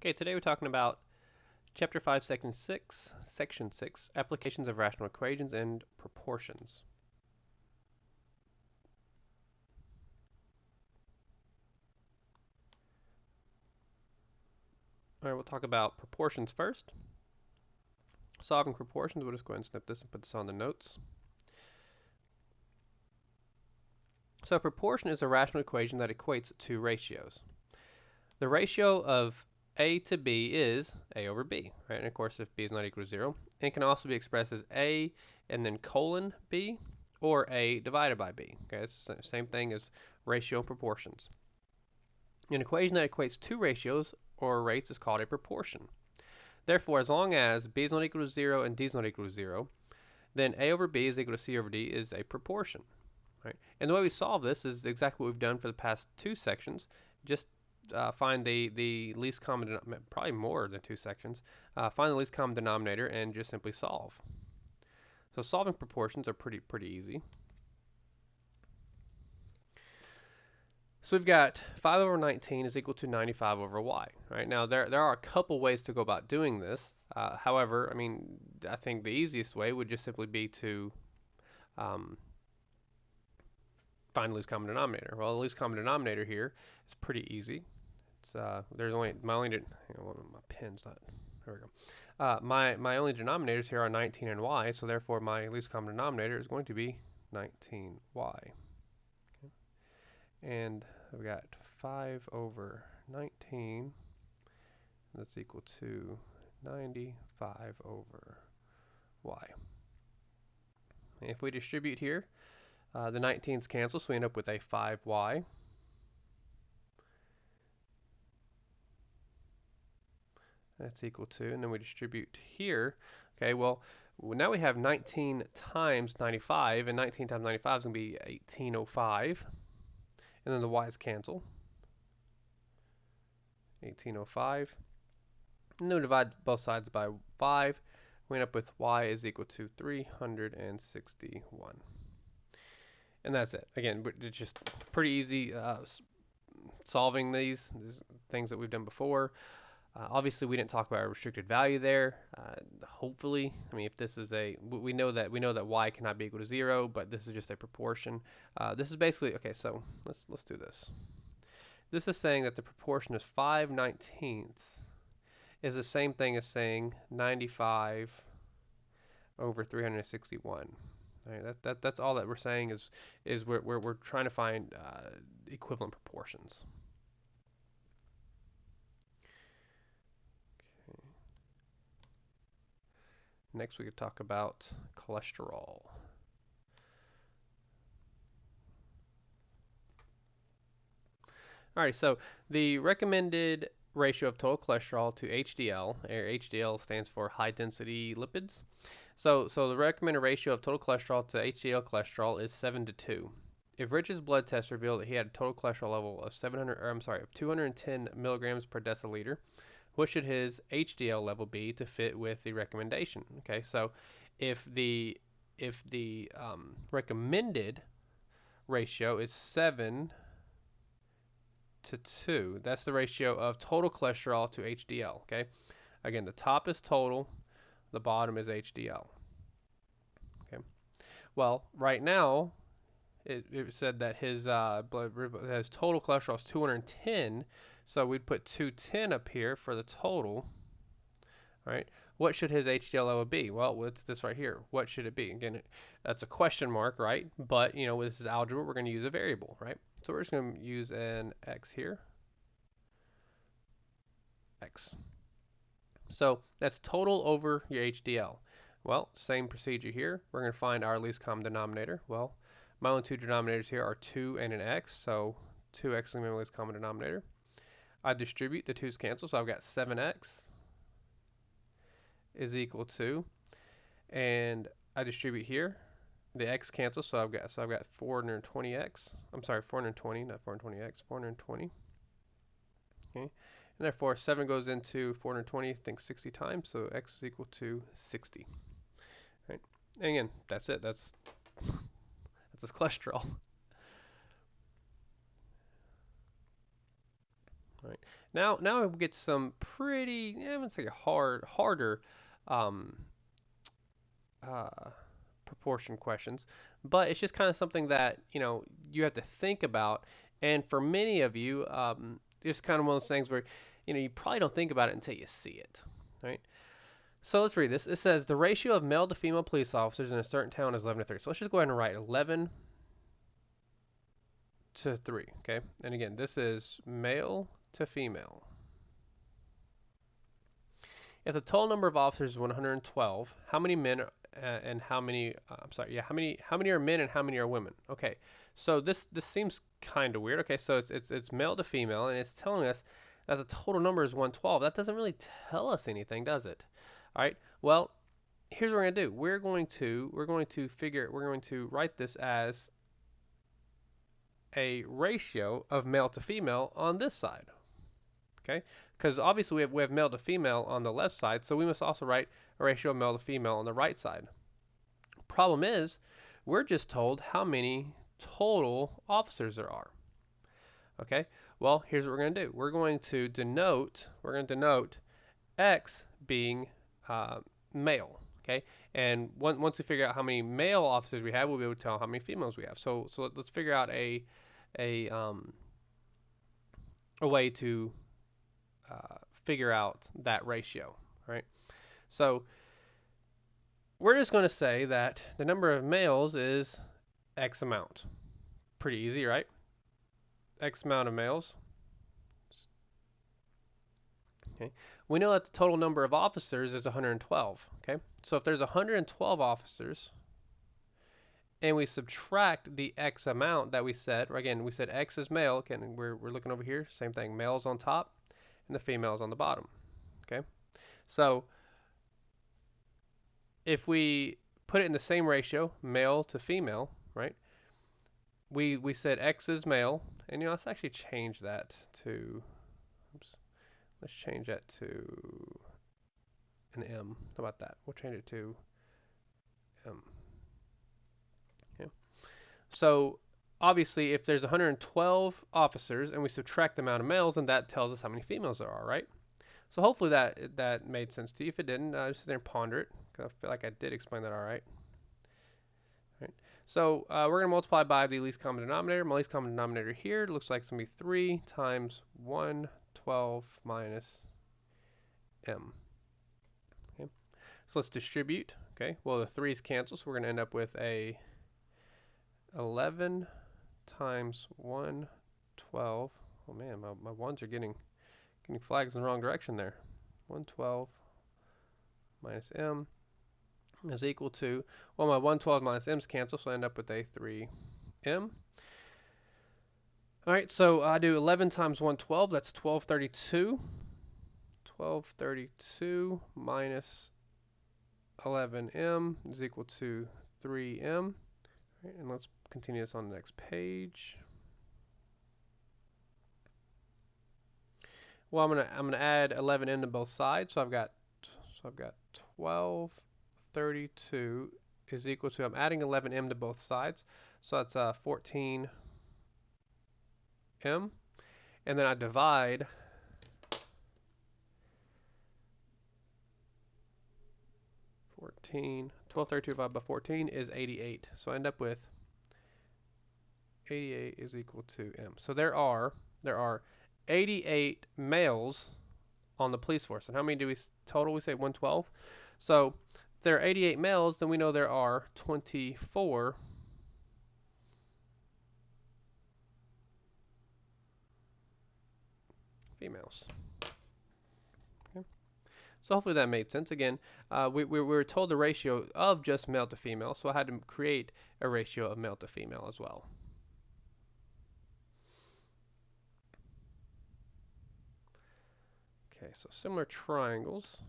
Okay, today we're talking about Chapter 5, Section 6, Applications of Rational Equations and Proportions. Alright, we'll talk about proportions first. Solving proportions, we'll just go ahead and snip this and put this on the notes. So a proportion is a rational equation that equates two ratios. The ratio of a to b is a over b, right? And of course, if b is not equal to 0, it can also be expressed as a and then colon b, or a divided by b. Okay, it's the same thing as ratio and proportions. An equation that equates two ratios or rates is called a proportion. Therefore, as long as b is not equal to 0 and d is not equal to 0, then a over b is equal to c over d is a proportion. Right? And the way we solve this is exactly what we've done for the past two sections. Just find the least common denominator, probably more than two sections. Find the least common denominator and just simply solve. So solving proportions are pretty easy. So we've got 5 over 19 is equal to 95 over y. Right? Now there are a couple ways to go about doing this. However, I think the easiest way would just simply be to find the least common denominator. Well, the least common denominator here is pretty easy. It's there's only my only my pen's not, there we go. My only denominators here are 19 and y, so therefore my least common denominator is going to be 19y. Okay. And I've got 5 over 19, that's equal to 95 over y. If we distribute here, the 19's cancel, so we end up with a 5y. That's equal to, and then we distribute here. Okay, well, now we have 19 times 95, and 19 times 95 is going to be 1805. And then the y's cancel. 1805. And then we divide both sides by 5. We end up with y is equal to 361. And that's it. Again, it's just pretty easy solving these things that we've done before. Obviously, we didn't talk about a restricted value there. Hopefully, if this is we know that y cannot be equal to 0, but this is just a proportion. This is basically okay. So let's do this. This is saying that the proportion is 5/19 is the same thing as saying 95 over 361. Right, that's all that we're saying is we're trying to find equivalent proportions. Next, we could talk about cholesterol. Alright, so the recommended ratio of total cholesterol to HDL, or HDL stands for high density lipids. So the recommended ratio of total cholesterol to HDL cholesterol is 7:2. If Rich's blood test revealed that he had a total cholesterol level of 210 milligrams per deciliter, what should his HDL level be to fit with the recommendation? Okay, so if the recommended ratio is 7 to 2, that's the ratio of total cholesterol to HDL. Okay, again, the top is total, the bottom is HDL. Okay, well, right now it said that his total cholesterol is 210, so we'd put 210 up here for the total. Right? What should his HDL level be? Well, it's this right here. What should it be? Again, that's a question mark, right? But, this is algebra. We're going to use a variable, right? So we're just going to use an x here. X. So that's total over your HDL. Well, same procedure here. We're going to find our least common denominator. Well, my only two denominators here are 2 and an x, so 2x is going to be my least common denominator. I distribute, the 2's cancel, so I've got 7x is equal to, and I distribute here, the x cancels, so I've got 420x. I'm sorry, 420, not 420x, 420. Okay, and therefore 7 goes into 420, I think 60 times, so x is equal to 60. Right, and again, that's it. That's his cholesterol. Right. Now we get to some pretty, I wouldn't say harder um, uh, proportion questions, but it's just kind of something that you have to think about. And for many of you, it's kind of one of those things where you probably don't think about it until you see it, right? So let's read this. It says the ratio of male to female police officers in a certain town is 11 to 3. So let's just go ahead and write 11 to 3, okay? And again, this is male to female. If the total number of officers is 112, how many men and how many? I'm sorry, yeah, how many are men and how many are women? Okay, so this seems kind of weird. Okay, so it's male to female, and it's telling us that the total number is 112. That doesn't really tell us anything, does it? All right. Well, here's what we're gonna do. We're going to write this as a ratio of male to female on this side. Okay, because obviously we have male to female on the left side, so we must also write a ratio of male to female on the right side. Problem is, we're just told how many total officers there are. Okay, well, here's what we're going to do. We're going to denote X being male. Okay, and once we figure out how many male officers we have, we'll be able to tell how many females we have. So let's figure out a way to figure out that ratio, right? So we're just going to say that the number of males is X amount. Pretty easy, right? X amount of males. Okay. We know that the total number of officers is 112. Okay. So if there's 112 officers and we subtract the X amount that we said, again, we said X is male. Okay, and we're looking over here. Same thing. Males on top and the females on the bottom. Okay. So if we put it in the same ratio, male to female, right? We said X is male, and let's actually change that to, oops, let's change that to an M. How about that? We'll change it to M. Okay. So obviously, if there's 112 officers and we subtract the amount of males, then that tells us how many females there are, right? So hopefully that made sense to you. If it didn't, just sit there and ponder it, because I feel like I did explain that all right. Right. So we're going to multiply by the least common denominator. My least common denominator here looks like it's going to be 3 times 112 minus m. Okay. So let's distribute. Okay. Well, the 3's cancel, so we're going to end up with a 11 times 112. Oh man, my 1's are getting flags in the wrong direction there. 112 minus m is equal to, well, my 112 minus m's cancel, so I end up with a 3m. All right, so I do 11 times 112, that's 1232. 1232 minus 11m is equal to 3m. All right, and let's continue this on the next page. Well, I'm gonna add 11m to both sides, so I've got 1232 is equal to, I'm adding 11m to both sides, so that's 14m, and then I divide 1232 divided by 14 is 88, so I end up with 88 is equal to m. So there are 88 males on the police force, and how many do we total? We say 112. So if there are 88 males, then we know there are 24 females. Okay. So hopefully that made sense. Again, we were told the ratio of just male to female, so I had to create a ratio of male to female as well. Okay, so similar triangles.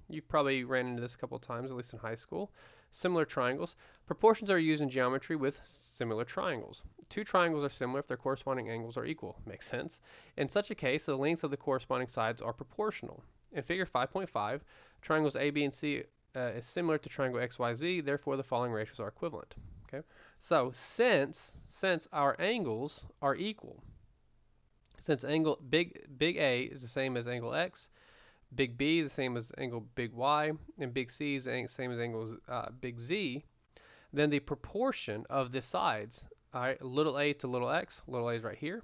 You've probably ran into this a couple of times, at least in high school. Similar triangles. Proportions are used in geometry with similar triangles. Two triangles are similar if their corresponding angles are equal. Makes sense. In such a case, the lengths of the corresponding sides are proportional. In figure 5.5, triangles A, B, and C is similar to triangle XYZ, therefore the following ratios are equivalent. Okay, so since our angles are equal, Since angle big A is the same as angle X, big B is the same as angle big Y, and big C is the same as angle big Z, then the proportion of the sides, all right, little a to little x, little a is right here,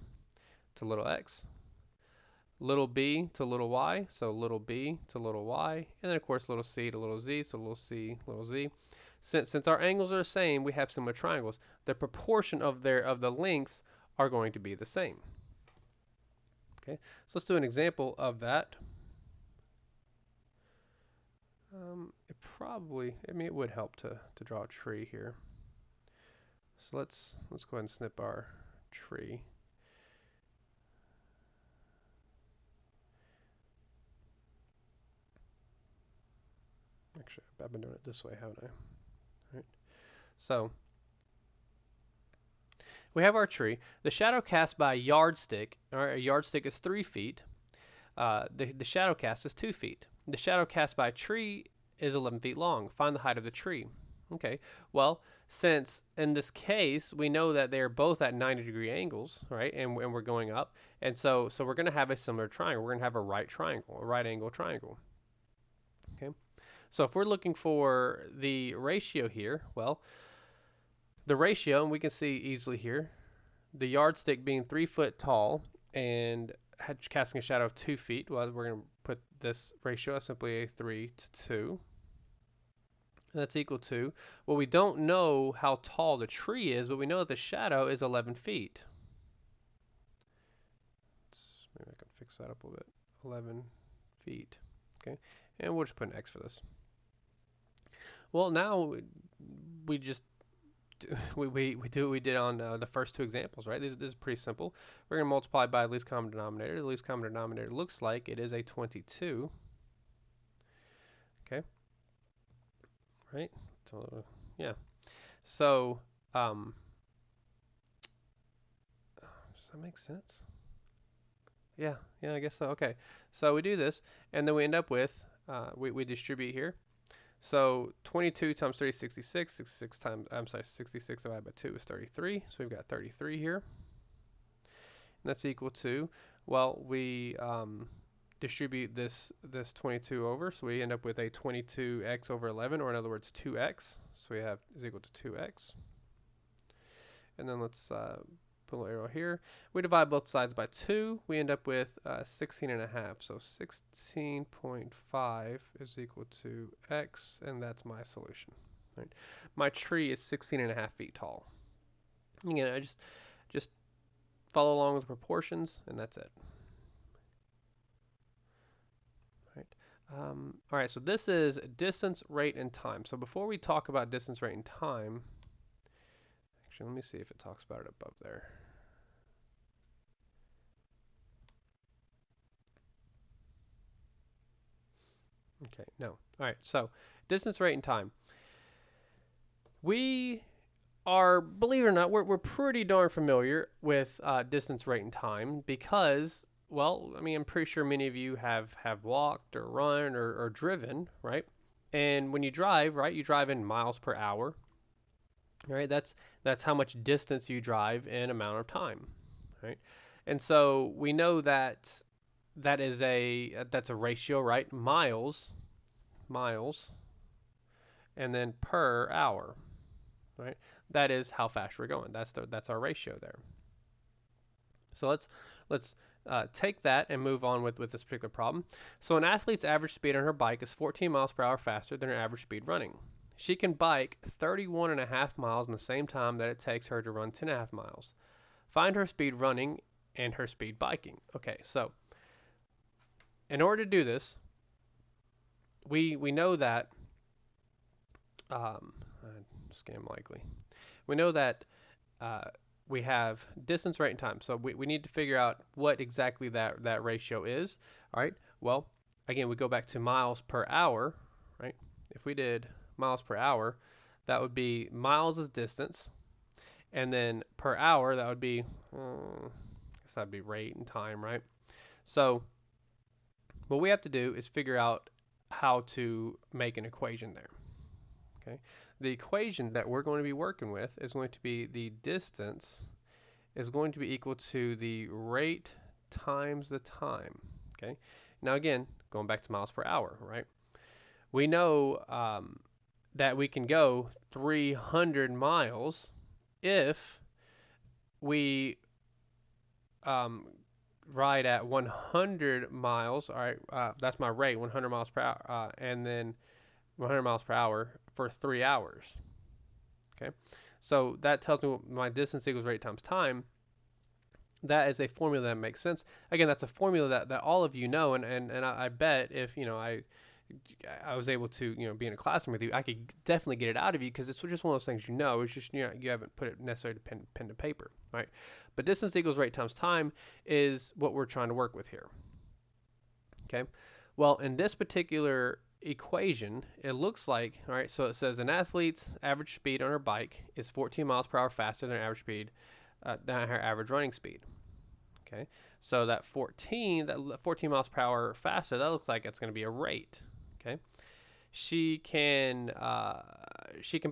to little x, little b to little y, so little b to little y, and then of course little c to little z, so little c, little z. Since our angles are the same, we have similar triangles. The proportion of the lengths are going to be the same. Okay, so let's do an example of that. It would help to draw a tree here. So let's go ahead and snip our tree. Actually, I've been doing it this way, haven't I? All right. So we have our tree. The shadow cast by a yardstick. All right, a yardstick is 3 feet. The shadow cast is 2 feet. The shadow cast by a tree is 11 feet long. Find the height of the tree. Okay. Well, since in this case we know that they're both at 90-degree angles, right? And we're going up, and so we're going to have a similar triangle. We're going to have a right triangle, a right angle triangle. Okay. So if we're looking for the ratio here, well, the ratio, and we can see easily here, the yardstick being 3 foot tall and casting a shadow of 2 feet, well, we're going to put this ratio as simply a 3 to 2. And that's equal to, well, we don't know how tall the tree is, but we know that the shadow is 11 feet. Maybe I can fix that up a little bit. 11 feet. Okay, and we'll just put an X for this. Well, now we just we do what we did on the first 2 examples, right? This is pretty simple. We're going to multiply by the least common denominator. The least common denominator looks like it is a 22. Okay, right? So, yeah. So, does that make sense? Yeah, I guess so. Okay, so we do this, and then we end up with, we distribute here. So 22 times 3 is 66. 66 times, I'm sorry, 66 divided by 2 is 33. So we've got 33 here. And that's equal to, well, we distribute this 22 over, so we end up with a 22x over 11, or in other words, 2x. So we have is equal to 2x. And then let's put a little arrow here. We divide both sides by 2. We end up with 16 and a half. So 16.5 is equal to x, and that's my solution. Right? My tree is 16 and a half feet tall. Again, I just follow along with the proportions, and that's it. Right. All right, so this is distance, rate, and time. So before we talk about distance, rate, and time, actually, let me see if it talks about it above there. Okay, no. All right, so distance, rate, and time. We are, believe it or not, we're pretty darn familiar with distance, rate, and time because, well, I mean, I'm pretty sure many of you have walked or run or driven, right? And when you drive, right, you drive in miles per hour, right? That's how much distance you drive in amount of time, right? And so we know that that's a ratio, right? Miles, and then per hour, right? That is how fast we're going. That's our ratio there. So let's take that and move on with this particular problem. So an athlete's average speed on her bike is 14 miles per hour faster than her average speed running. She can bike 31.5 miles in the same time that it takes her to run 10.5 miles. Find her speed running and her speed biking. Okay, so in order to do this, we know that scam likely. We know that we have distance, rate, and time. So we need to figure out what exactly that ratio is. All right. Well, again, we go back to miles per hour, right? If we did miles per hour, that would be miles is distance, and then per hour that would be, I guess that'd be rate and time, right? So what we have to do is figure out how to make an equation there. Okay. The equation that we're going to be working with is going to be the distance is going to be equal to the rate times the time. Okay. Now again, going back to miles per hour, right? We know that we can go 300 miles if we um, ride at 100 miles. All right, that's my rate, 100 miles per hour, and then 100 miles per hour for 3 hours. Okay, so that tells me my distance equals rate times time. That is a formula that makes sense. Again, that's a formula that all of you know, and I bet if I was able to be in a classroom with you, I could definitely get it out of you because it's just one of those things It's just you haven't put it necessarily to pen to paper, right? But distance equals rate times time is what we're trying to work with here. Okay. Well, in this particular equation, it looks like, all right, so it says an athlete's average speed on her bike is 14 miles per hour faster than her average speed, than her average running speed. Okay, so that 14 miles per hour faster, that looks like it's going to be a rate. Okay, she can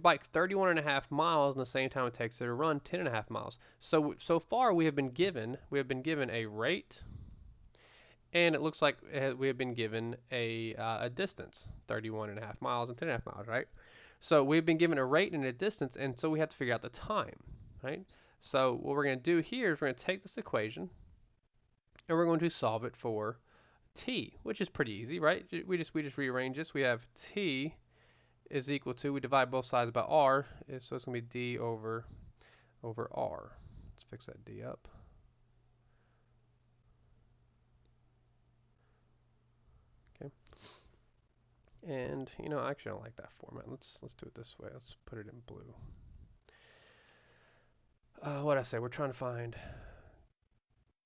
bike 31 and a half miles in the same time it takes her to run 10 and a half miles. So far we have been given a rate, and it looks like we have been given a distance, 31 and a half miles and 10 and a half miles, right? So we've been given a rate and a distance, and so we have to figure out the time, right? So what we're going to do here is we're going to take this equation and we're going to solve it for t, which is pretty easy, right? We just rearrange this. We have t is equal to, we divide both sides by r, so it's going to be d over r. Let's fix that d up. Okay. And actually I don't like that format. Let's do it this way. Let's put it in blue. What I say? We're trying to find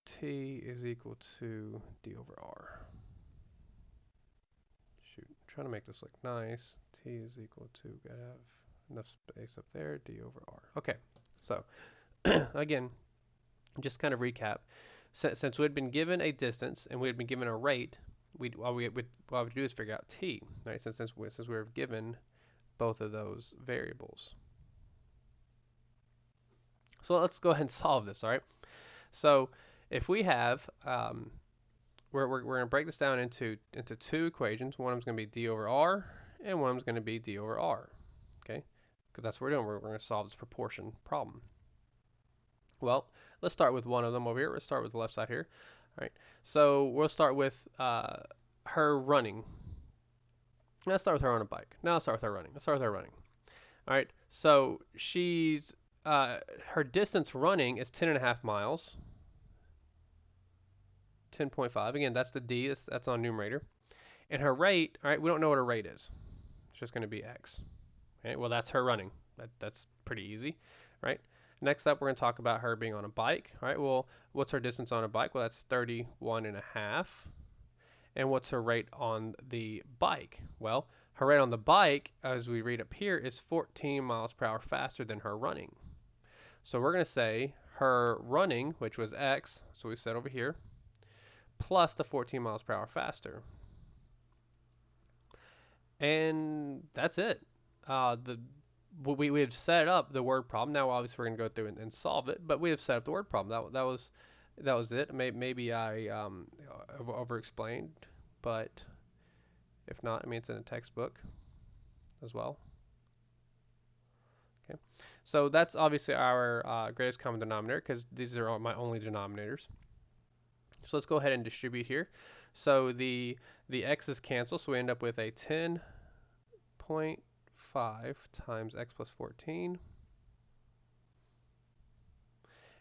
t is equal to d over r. Shoot, I'm trying to make this look nice. T is equal to, gotta have enough space up there, d over r. Okay, so again, just kind of recap. Since we had been given a distance and we had been given a rate, all we would do is figure out t, right? Since we were given both of those variables. So let's go ahead and solve this, all right? So if we have, we're going to break this down into two equations. One of them is going to be d over r, and one of them is going to be d over r, okay? Because that's what we're doing. We're going to solve this proportion problem. Well, let's start with one of them over here. Let's start with the left side here. All right. So we'll start with her running. Let's start with her on a bike. Now let's start with her running. All right. So she's her distance running is 10 and a half miles. 10.5. Again, that's the d. That's on numerator. And her rate, all right, we don't know what her rate is. It's just going to be x. Okay. Well, that's her running. That's pretty easy, right? Next up, we're going to talk about her being on a bike. All right, well, what's her distance on a bike? Well, that's 31 and a half. And what's her rate on the bike? Well, her rate on the bike, as we read up here, is 14 miles per hour faster than her running. So we're going to say her running, which was x, so we said over here, plus the 14 miles per hour faster. And that's it. We have set up the word problem. Now, obviously, we're going to go through and solve it, but we have set up the word problem. That was it. Maybe I over-explained, but if not, I mean, it's in a textbook as well. Okay, so that's obviously our greatest common denominator because these are all my only denominators. So let's go ahead and distribute here. So the x's cancel, so we end up with a 10.5 times x plus 14.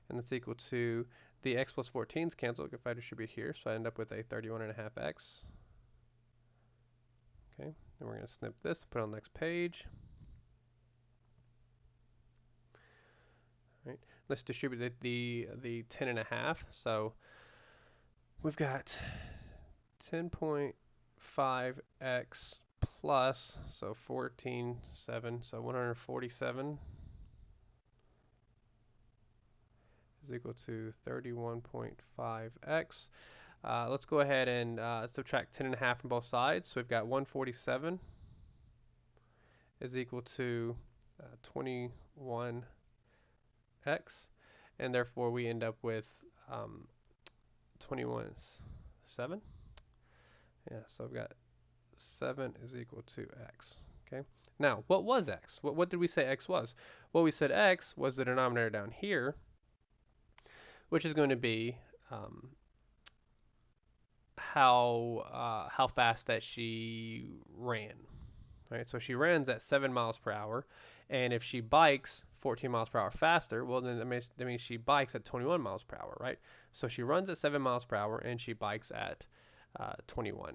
And that's equal to the x plus 14's cancel if I distribute here, so I end up with a 31.5x. Okay, then we're going to snip this, put it on the next page. All right, let's distribute the 10.5. So we've got 10.5x plus, so 14.7, so 147 is equal to 31.5x. Let's go ahead and subtract 10.5 from both sides. So we've got 147 is equal to 21x, and therefore we end up with 21 is 7. Yeah, so I've got 7 is equal to x. Okay. Now, what was x? What did we say x was? Well, we said x was the denominator down here, which is going to be how fast that she ran. Right? So she runs at 7 miles per hour, and if she bikes 14 miles per hour faster, well, then that means she bikes at 21 miles per hour, right? So she runs at 7 miles per hour, and she bikes at 21